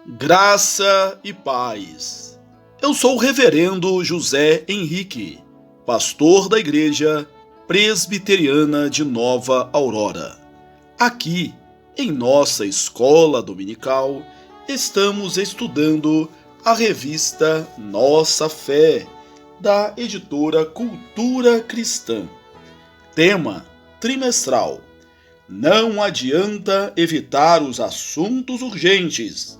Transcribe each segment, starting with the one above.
Graça e paz. Eu sou o reverendo José Henrique, pastor da Igreja Presbiteriana de Nova Aurora. Aqui, em nossa escola dominical, estamos estudando a revista Nossa Fé, da editora Cultura Cristã. Tema trimestral: não adianta evitar os assuntos urgentes.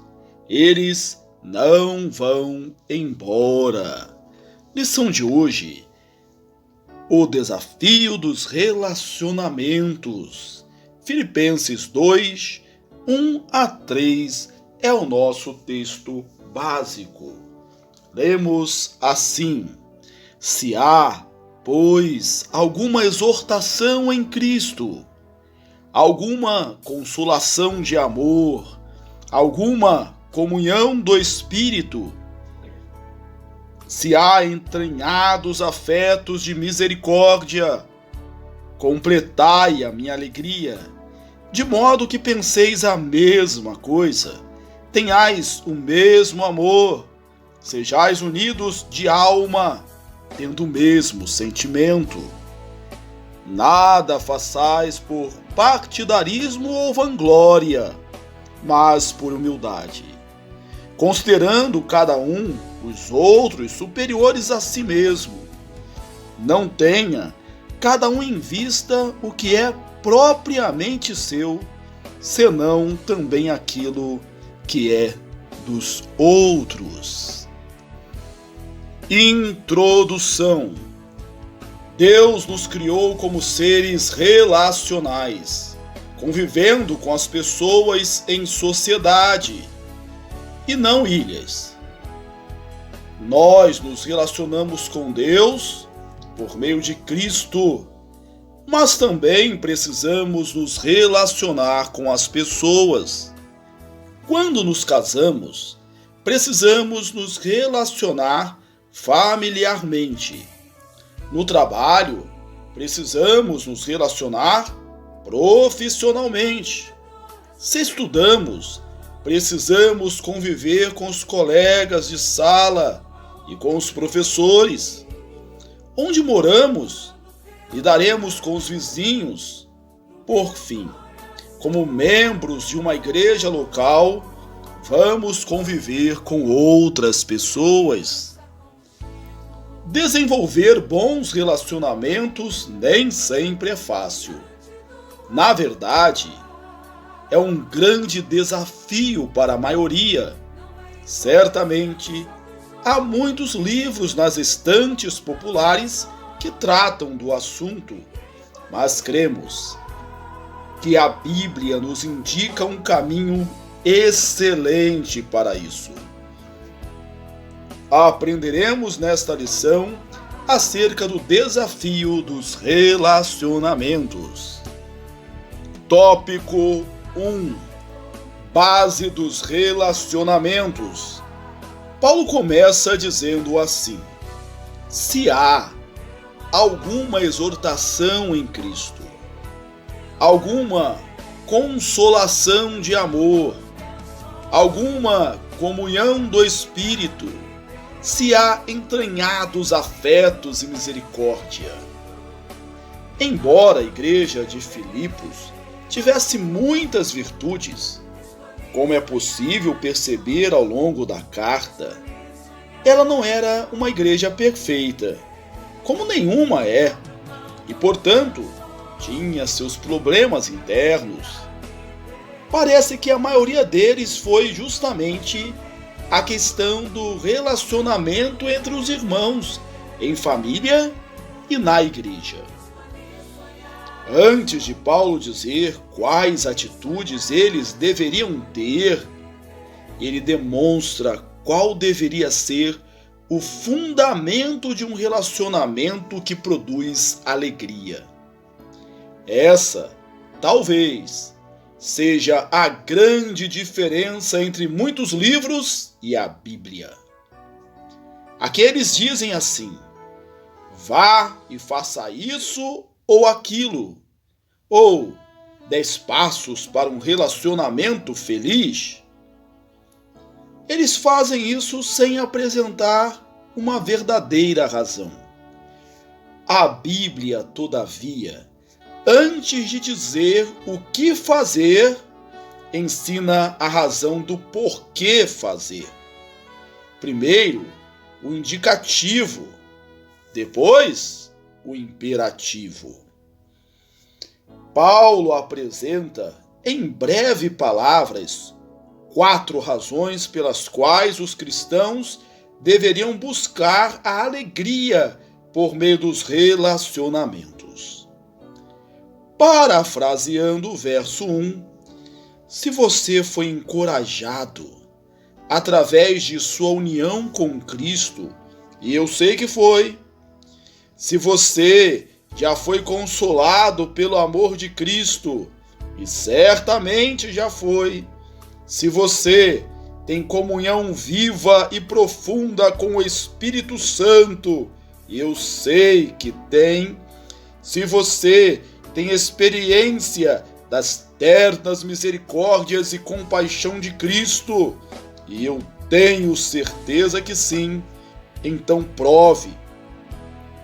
Eles não vão embora. Lição de hoje: o desafio dos relacionamentos. Filipenses 2, 1-3 é o nosso texto básico. Lemos assim: se há, pois, alguma exortação em Cristo, alguma consolação de amor, alguma comunhão do Espírito, se há entranhados afetos de misericórdia, completai a minha alegria, de modo que penseis a mesma coisa, tenhais o mesmo amor, sejais unidos de alma, tendo o mesmo sentimento. Nada façais por partidarismo ou vanglória, mas por humildade, considerando cada um os outros superiores a si mesmo. Não tenha cada um em vista o que é propriamente seu, senão também aquilo que é dos outros. Introdução. Deus nos criou como seres relacionais, convivendo com as pessoas em sociedade, e não ilhas. Nós nos relacionamos com Deus por meio de Cristo, mas também precisamos nos relacionar com as pessoas. Quando nos casamos, precisamos nos relacionar familiarmente. No trabalho, precisamos nos relacionar profissionalmente. Se estudamos, precisamos conviver com os colegas de sala e com os professores. Onde moramos, lidaremos com os vizinhos. Por fim, como membros de uma igreja local, vamos conviver com outras pessoas. Desenvolver bons relacionamentos nem sempre é fácil. Na verdade, é um grande desafio para a maioria. Certamente, há muitos livros nas estantes populares que tratam do assunto, mas cremos que a Bíblia nos indica um caminho excelente para isso. Aprenderemos nesta lição acerca do desafio dos relacionamentos. Tópico 1. Base dos relacionamentos. Paulo começa dizendo assim: se há alguma exortação em Cristo, alguma consolação de amor, alguma comunhão do Espírito, se há entranhados afetos e misericórdia. Embora a igreja de Filipos tivesse muitas virtudes, como é possível perceber ao longo da carta, ela não era uma igreja perfeita, como nenhuma é, e portanto tinha seus problemas internos. Parece que a maioria deles foi justamente a questão do relacionamento entre os irmãos, em família e na igreja. Antes de Paulo dizer quais atitudes eles deveriam ter, ele demonstra qual deveria ser o fundamento de um relacionamento que produz alegria. Essa, talvez, seja a grande diferença entre muitos livros e a Bíblia. Aqueles dizem assim: vá e faça isso ou aquilo, ou 10 passos para um relacionamento feliz. eles fazem isso sem apresentar uma verdadeira razão. A Bíblia, todavia, antes de dizer o que fazer, ensina a razão do porquê fazer. Primeiro, o indicativo, depois, o imperativo. Paulo apresenta, em breve palavras, 4 razões pelas quais os cristãos deveriam buscar a alegria por meio dos relacionamentos. Parafraseando o verso 1, se você foi encorajado através de sua união com Cristo, e eu sei que foi, se você já foi consolado pelo amor de Cristo, e certamente já foi, se você tem comunhão viva e profunda com o Espírito Santo, e eu sei que tem, se você tem experiência das ternas misericórdias e compaixão de Cristo, e eu tenho certeza que sim, então prove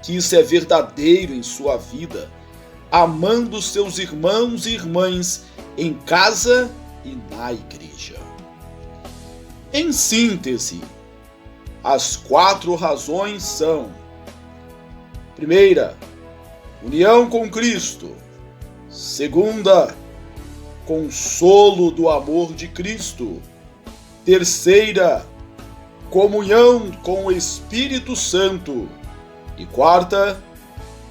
que isso é verdadeiro em sua vida, amando seus irmãos e irmãs em casa e na igreja. Em síntese, as 4 razões são: primeira, união com Cristo. Segunda, consolo do amor de Cristo. Terceira, comunhão com o Espírito Santo. E quarta,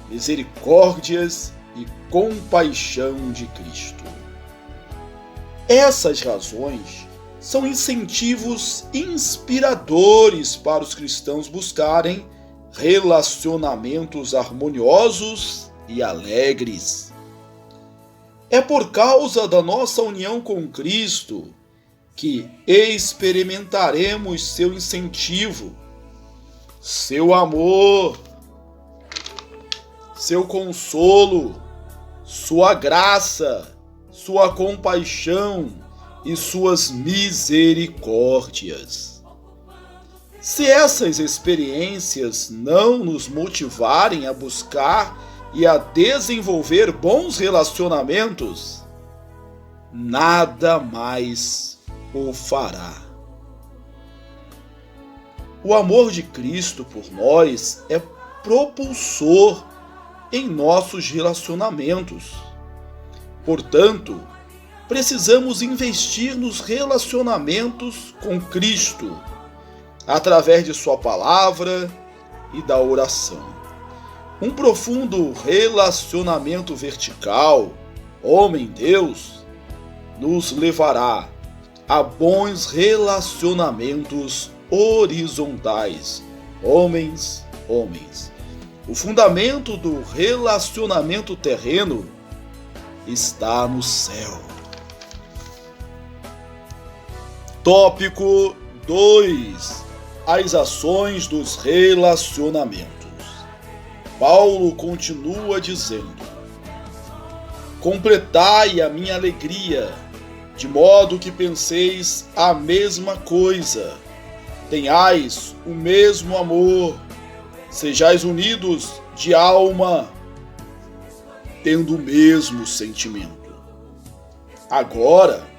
misericórdias e compaixão de Cristo. Essas razões são incentivos inspiradores para os cristãos buscarem relacionamentos harmoniosos e alegres. É por causa da nossa união com Cristo que experimentaremos seu incentivo, seu amor, seu consolo, sua graça, sua compaixão e suas misericórdias. Se essas experiências não nos motivarem a buscar e a desenvolver bons relacionamentos, nada mais o fará. O amor de Cristo por nós é propulsor em nossos relacionamentos. Portanto, precisamos investir nos relacionamentos com Cristo, através de sua palavra e da oração. Um profundo relacionamento vertical, homem-Deus, nos levará a bons relacionamentos horizontais, homens-homens. O fundamento do relacionamento terreno está no céu. Tópico 2. As ações dos relacionamentos. Paulo continua dizendo: completai a minha alegria, de modo que penseis a mesma coisa, tenhais o mesmo amor, sejais unidos de alma, tendo o mesmo sentimento. Agora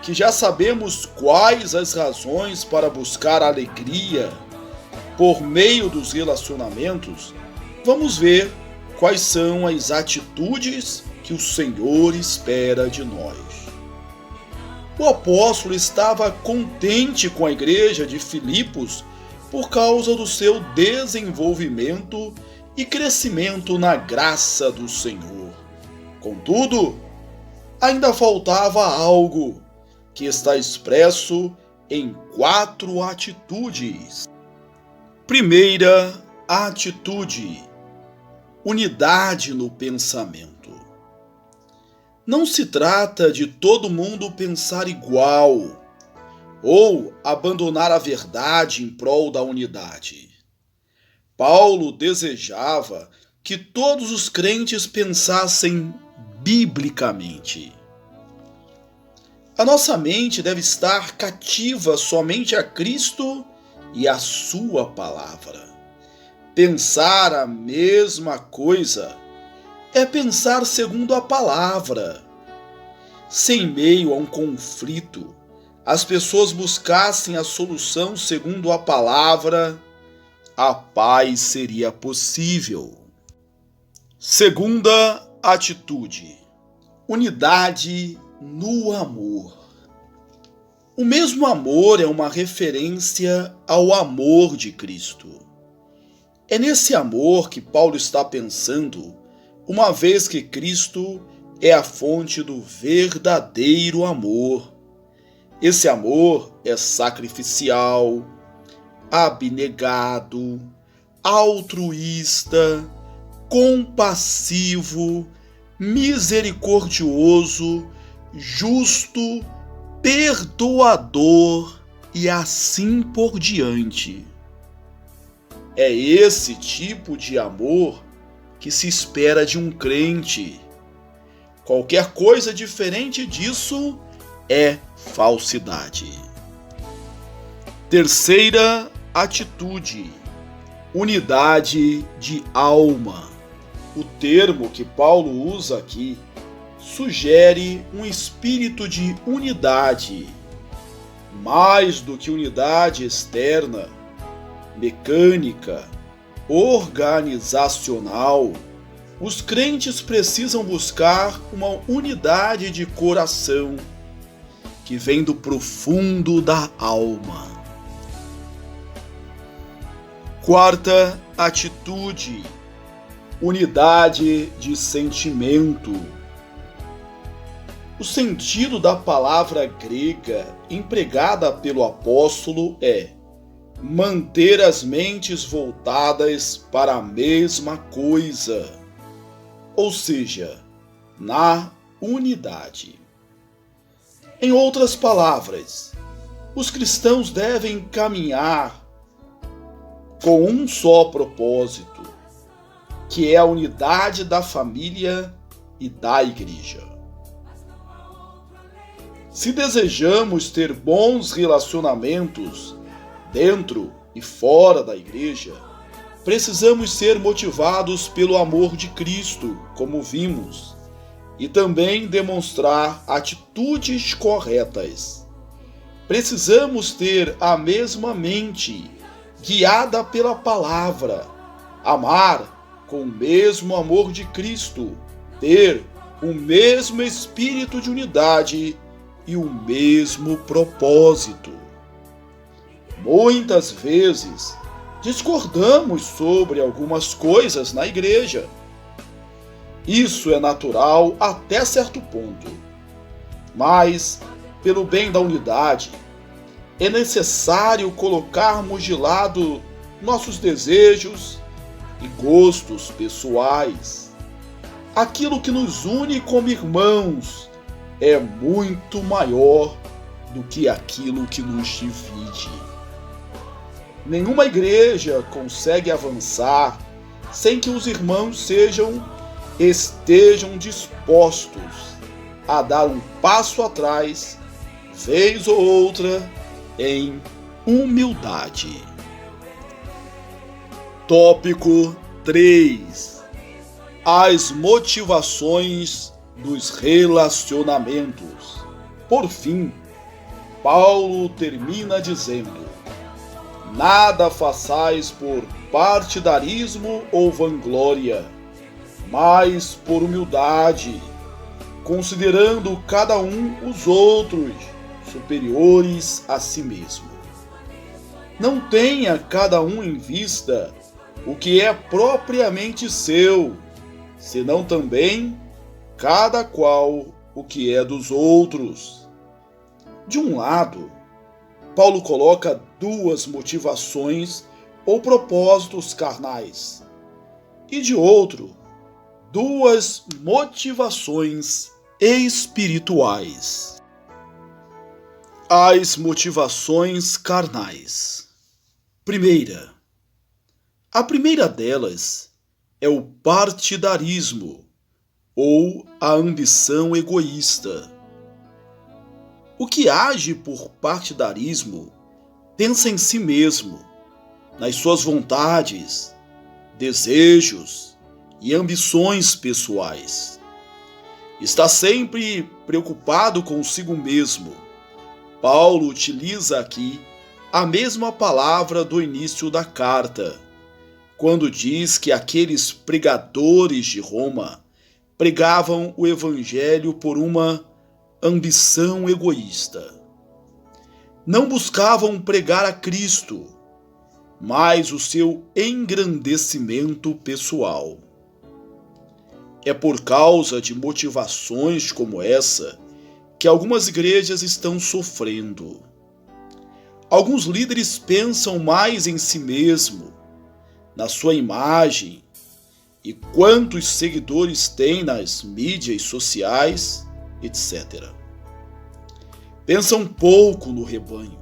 que já sabemos quais as razões para buscar a alegria por meio dos relacionamentos, vamos ver quais são as atitudes que o Senhor espera de nós. O apóstolo estava contente com a igreja de Filipos por causa do seu desenvolvimento e crescimento na graça do Senhor. Contudo, ainda faltava algo que está expresso em 4 atitudes. Primeira atitude: unidade no pensamento. Não se trata de todo mundo pensar igual ou abandonar a verdade em prol da unidade. Paulo desejava que todos os crentes pensassem biblicamente. A nossa mente deve estar cativa somente a Cristo e a sua palavra. Pensar a mesma coisa é pensar segundo a palavra. Se em meio a um conflito as pessoas buscassem a solução segundo a palavra, a paz seria possível. Segunda atitude: unidade no amor. O mesmo amor é uma referência ao amor de Cristo. É nesse amor que Paulo está pensando, uma vez que Cristo é a fonte do verdadeiro amor. Esse amor é sacrificial, abnegado, altruísta, compassivo, misericordioso, justo, perdoador e assim por diante. É esse tipo de amor que se espera de um crente. Qualquer coisa diferente disso é falsidade. Terceira atitude: unidade de alma. O termo que Paulo usa aqui sugere um espírito de unidade, mais do que unidade externa, mecânica, organizacional. Os crentes precisam buscar uma unidade de coração que vem do profundo da alma. Quarta atitude: unidade de sentimento. O sentido da palavra grega empregada pelo apóstolo é manter as mentes voltadas para a mesma coisa, ou seja, na unidade. Em outras palavras, os cristãos devem caminhar com um só propósito, que é a unidade da família e da igreja. Se desejamos ter bons relacionamentos dentro e fora da igreja, precisamos ser motivados pelo amor de Cristo, como vimos, e também demonstrar atitudes corretas. Precisamos ter a mesma mente, guiada pela palavra, amar com o mesmo amor de Cristo, ter o mesmo espírito de unidade e o mesmo propósito. Muitas vezes discordamos sobre algumas coisas na igreja. Isso é natural até certo ponto. Mas, pelo bem da unidade, é necessário colocarmos de lado nossos desejos e gostos pessoais. Aquilo que nos une como irmãos é muito maior do que aquilo que nos divide. Nenhuma igreja consegue avançar sem que os irmãos estejam dispostos a dar um passo atrás, vez ou outra, em humildade. Tópico 3: as motivações dos relacionamentos. Por fim, Paulo termina dizendo: nada façais por partidarismo ou vanglória, mas por humildade, considerando cada um os outros superiores a si mesmo. Não tenha cada um em vista o que é propriamente seu, senão também cada qual o que é dos outros. De um lado, Paulo coloca duas motivações ou propósitos carnais, e de outro, duas motivações espirituais. As motivações carnais. A primeira delas é o partidarismo, ou a ambição egoísta. O que age por partidarismo pensa em si mesmo, nas suas vontades, desejos e ambições pessoais. Está sempre preocupado consigo mesmo. Paulo utiliza aqui a mesma palavra do início da carta, quando diz que aqueles pregadores de Roma pregavam o evangelho por uma ambição egoísta. Não buscavam pregar a Cristo, mas o seu engrandecimento pessoal. É por causa de motivações como essa que algumas igrejas estão sofrendo. Alguns líderes pensam mais em si mesmo, na sua imagem e quantos seguidores tem nas mídias sociais, etc. Pensam pouco no rebanho.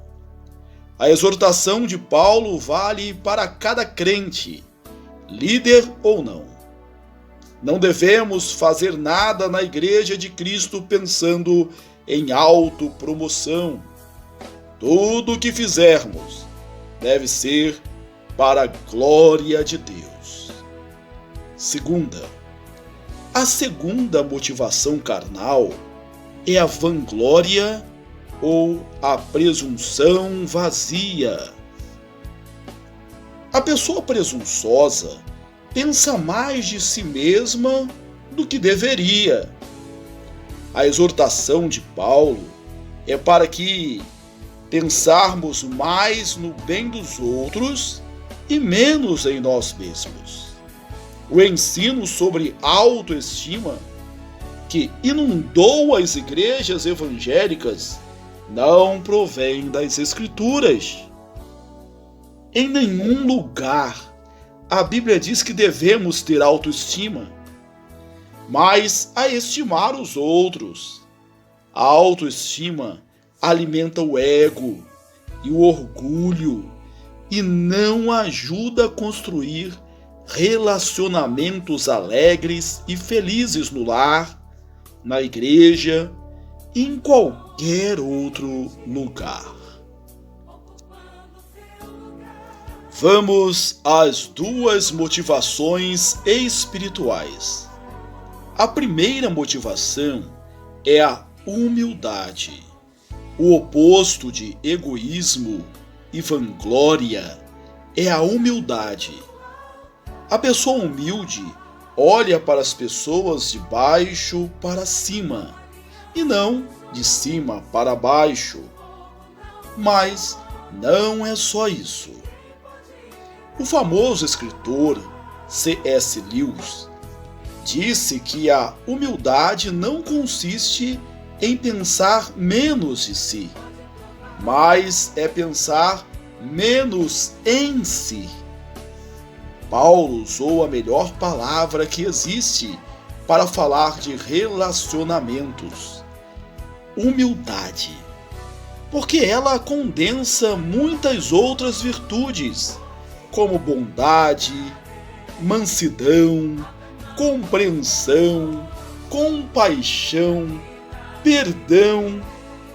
A exortação de Paulo vale para cada crente, líder ou não. Não devemos fazer nada na Igreja de Cristo pensando em autopromoção. Tudo o que fizermos deve ser para a glória de Deus. A segunda motivação carnal é a vanglória ou a presunção vazia. A pessoa presunçosa pensa mais de si mesma do que deveria. A exortação de Paulo é para que pensarmos mais no bem dos outros e menos em nós mesmos. O ensino sobre autoestima, que inundou as igrejas evangélicas, não provém das Escrituras. Em nenhum lugar a Bíblia diz que devemos ter autoestima, mas a estimar os outros. A autoestima alimenta o ego e o orgulho e não ajuda a construir relacionamentos alegres e felizes no lar, na igreja e em qualquer outro lugar. Vamos às duas motivações espirituais. A primeira motivação é a humildade. O oposto de egoísmo e vanglória é a humildade. A pessoa humilde olha para as pessoas de baixo para cima e não de cima para baixo. Mas não é só isso. O famoso escritor C.S. Lewis disse que a humildade não consiste em pensar menos de si, mas é pensar menos em si. Paulo usou a melhor palavra que existe para falar de relacionamentos: humildade, porque ela condensa muitas outras virtudes, como bondade, mansidão, compreensão, compaixão, perdão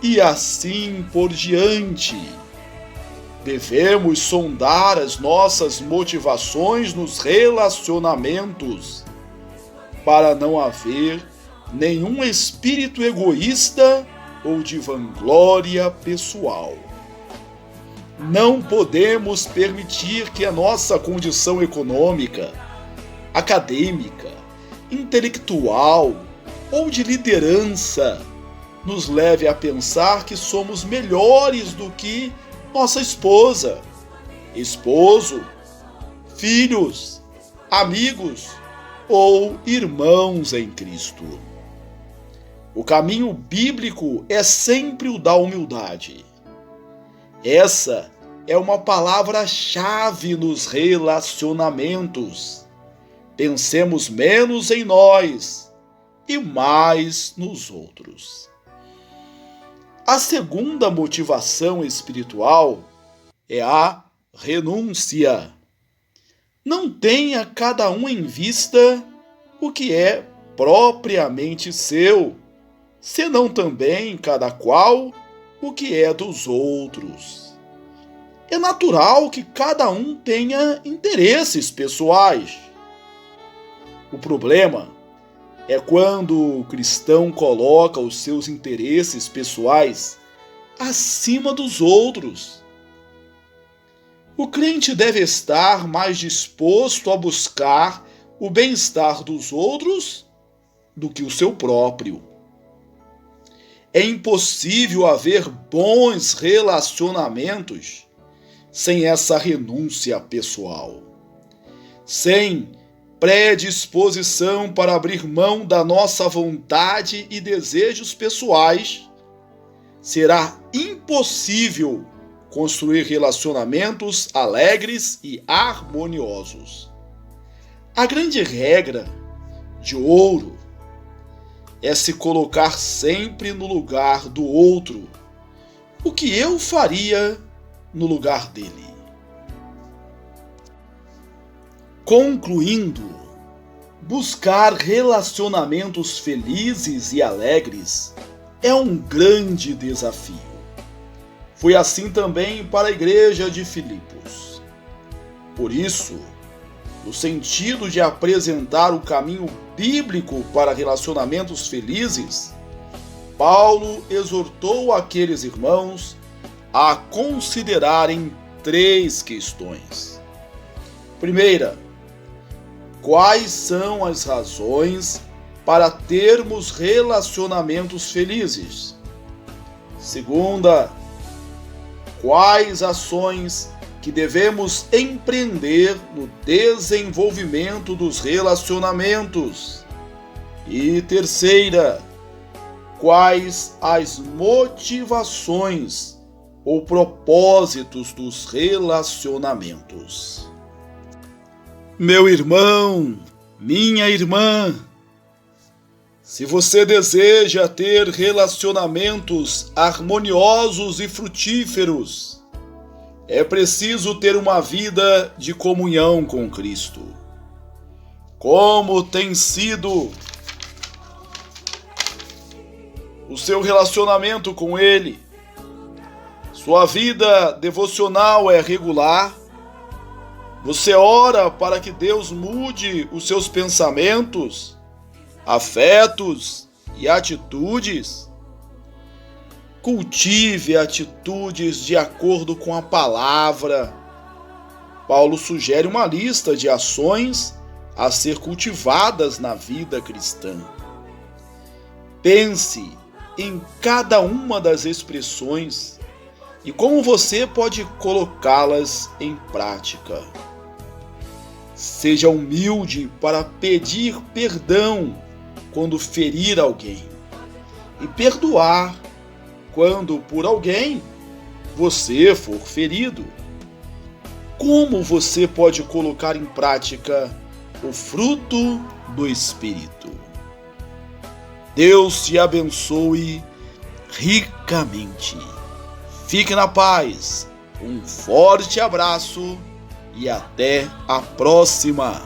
e assim por diante. Devemos sondar as nossas motivações nos relacionamentos, para não haver nenhum espírito egoísta ou de vanglória pessoal. Não podemos permitir que a nossa condição econômica, acadêmica, intelectual ou de liderança nos leve a pensar que somos melhores do que nossa esposa, esposo, filhos, amigos ou irmãos em Cristo. O caminho bíblico é sempre o da humildade. Essa é uma palavra-chave nos relacionamentos. Pensemos menos em nós e mais nos outros. A segunda motivação espiritual é a renúncia. Não tenha cada um em vista o que é propriamente seu, senão também cada qual o que é dos outros. É natural que cada um tenha interesses pessoais. O problema é quando o cristão coloca os seus interesses pessoais acima dos outros. O crente deve estar mais disposto a buscar o bem-estar dos outros do que o seu próprio. É impossível haver bons relacionamentos sem essa renúncia pessoal, sem predisposição para abrir mão da nossa vontade e desejos pessoais. Será impossível construir relacionamentos alegres e harmoniosos. A grande regra de ouro é se colocar sempre no lugar do outro, o que eu faria no lugar dele. Concluindo, buscar relacionamentos felizes e alegres é um grande desafio. Foi assim também para a igreja de Filipos. Por isso, no sentido de apresentar o caminho bíblico para relacionamentos felizes, Paulo exortou aqueles irmãos a considerarem 3 questões. Primeira, quais são as razões para termos relacionamentos felizes? Segunda, quais ações que devemos empreender no desenvolvimento dos relacionamentos? E terceira, quais as motivações ou propósitos dos relacionamentos? Meu irmão, minha irmã, se você deseja ter relacionamentos harmoniosos e frutíferos, é preciso ter uma vida de comunhão com Cristo. Como tem sido o seu relacionamento com Ele? Sua vida devocional é regular? Você ora para que Deus mude os seus pensamentos, afetos e atitudes? Cultive atitudes de acordo com a palavra. Paulo sugere uma lista de ações a ser cultivadas na vida cristã. Pense em cada uma das expressões e como você pode colocá-las em prática. Seja humilde para pedir perdão quando ferir alguém e perdoar quando por alguém você for ferido. Como você pode colocar em prática o fruto do Espírito? Deus te abençoe ricamente. Fique na paz. Um forte abraço e até a próxima.